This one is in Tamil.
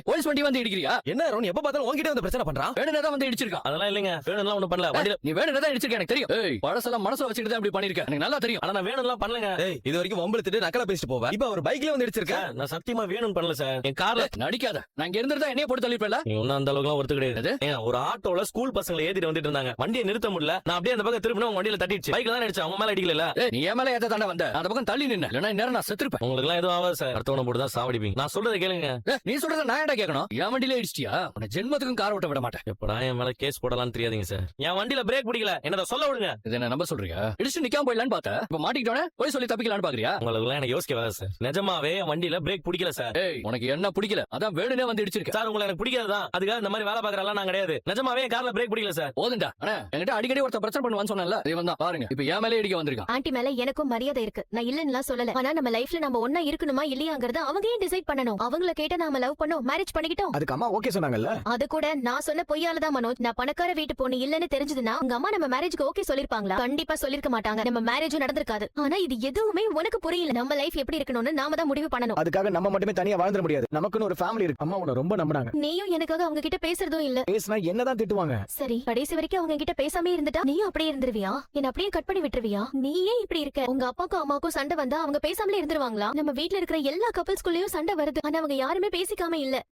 போலீஸ் வண்டி வந்து இடிக்கிறியா? என்ன அருண் எப்ப பார்த்தாலும் உன்கிட்ட வந்து பிரச்சனை பண்றான்? வேணும்னே தான் வந்து இடிச்சிருக்கான். அதெல்லாம் இல்லைங்க, வேணும்லாம் ஒண்ணும் பண்ணல. வண்டியில நீ வேணும்னே தான் இடிச்சிருக்க எனக்கு தெரியும். பழசெல்லாம் மனசுல வச்சுட்டு தான் இப்படி பண்ணிருக்க எனக்கு நல்லா தெரியும். ஆனா நான் வேணும்லாம் பண்ணலங்க. இது வரைக்கும் வம்பிழுத்துட்டு நக்கலா பேசிட்டு போவேன். இப்ப அவர் பைக்ல வந்து இடிச்சிருக்க. நான் சத்தியமா வேணும்னு பண்ணல சார். என் கார்ல நடிக்காத. நான் இங்க இருந்திருந்தா என்னைய போட்டு தள்ளிப்பல. நீ ஒன்னும் அந்த அளவுக்கு ஒருத்து கிடையாது. ஒரு ஆட்டோல ஸ்கூல் பசங்களை ஏத்திட்டு வந்துட்டு இருந்தாங்க. வண்டியை நிறுத்த முடியல. நான் அப்படியே அந்த பக்கம் திரும்பினா உங்க வண்டியில தட்டிடுச்சு. பைக்ல தான் அடிச்சேன், அவங்க மேல அடிக்கல. நீ என் மேல ஏத்த தாண்ட வந்த, அந்த பக்கம் தள்ளி நின்னு. இல்லனா நேரா நான் செத்துருப்பேன். உங்களுக்கு எல்லாம் எதுவும் ஆகாது சார். அடுத்தவன போட்டு தான் சாவடிப்பீங்க. நான் சொல்றதை கேளுங்க. நீ சொல்றத நான் ஏன்டா கேட்கணும்? என் வண்டியில இடிச்சிட்டியா? உன்னை ஜென்மத்துக்கும் கார் ஓட்ட விட மாட்டேன். எப்படா என் மேல கேஸ் போடலாம்னு தெரியாதீங்க சார். என் வண்டியில பிரேக் பிடிக்கல, என்னத சொல்ல விடுங்க. இதை என்ன நம்ப சொல்றியா? இடிச்சு நிக்காம போயிடலான்னு பார்த்தா இப்ப மாட்டிக்கிட்டோனே போய் சொல்லி தப்பிக்கலான்னு பாக்குறியா? உங்களுக்கு எல்லாம் எனக்கு யோசிக்க வேலை சார். நிஜமாவே என் வண்டியில பிரேக் பிடிக்கல சார். உனக்கு என்ன பிடிக்கல? அதான் வேணுனே வந்து இடிச்சிருக்க. சார் உங்களுக்கு எனக்கு பிடிக்காதுதான். அதுக்காக இந்த மாதிரி வேலை பாக்குறலாம் நான் கிடையாது. நிஜமாவே என் கார்ல பிரேக் பிடிக்கல சார். போதுண்டா. அண்ணா என்கிட்ட அடிக்கடி ஒருத்தர் பிரச்சனை பண்ணுவான்னு சொன்னல, இவன் தான் பாருங்க இப்ப என் மேலே இடிக்க வந்திருக்கான். ஆண்டி மேல எனக்கும் மரியாதை இருக்கு, நான் இல்லன்னுலாம் சொல்லல. ஆனா நம்ம லைஃப்ல நம்ம ஒண்ணா இருக்கணுமா இல்லையாங்கறத அவங்க ஏன் டிசைட் பண்ணணும்? அவங்கள கேட்டா நாம லவ் பண்ணோம், மேரேஜ் பண்ணிக்கிட்டோம். அதுக்கு அம்மா ஓகே சொன்னாங்கல்ல. அது கூட நான் சொன்ன பொய்யால தான் மனோஜ். நான் பணக்கார வீட்டு பொண்ணு இல்லன்னு தெரிஞ்சதுன்னா உங்க அம்மா நம்ம மேரேஜ்க்கு ஓகே சொல்லிருப்பாங்களா? கண்டிப்பா சொல்லிருக்க மாட்டாங்க. நம்ம மேரேஜும் நடந்திருக்காது. ஆனா இது எதுவுமே உனக்கு புரியல. நம்ம லைஃப் எப்படி இருக்கணும்னு நாம தான் முடிவு பண்ணணும். அதுக்காக நம்ம மட்டுமே தனியா வாழ்ந்துட முடியாது. நமக்குன்னு ஒரு ஃபேமிலி இருக்கு. அம்மா உன்னை ரொம்ப நம்புறாங்க. நீயும் எனக்காக அவங்க கிட்ட பேசுறதும் இல்ல. பேசினா என்னதான் திட்டுவாங்க. சரி கடைசி வரைக்கும் அவங்க கிட்ட பேசாம இருந்துட்டா நீயும் அப்படியே இருந்துருவியா? என்ன அப்படியே கட் பண்ணி விட்டுருவியா? நீ ஏன் இப்படி இருக்க? உங்க அப்பாக்கும் அம்மாக்கும் சண்டை வந்தா அவங்க பேசாமலே இருந்துருவாங்களா? நம்ம வீட்ல இருக்கிற எல்லா கப்பல்ஸ்குள்ளயும் சண்டை வருது. ஆனா அவங்க யாருமே பேசிக்காம இல்ல.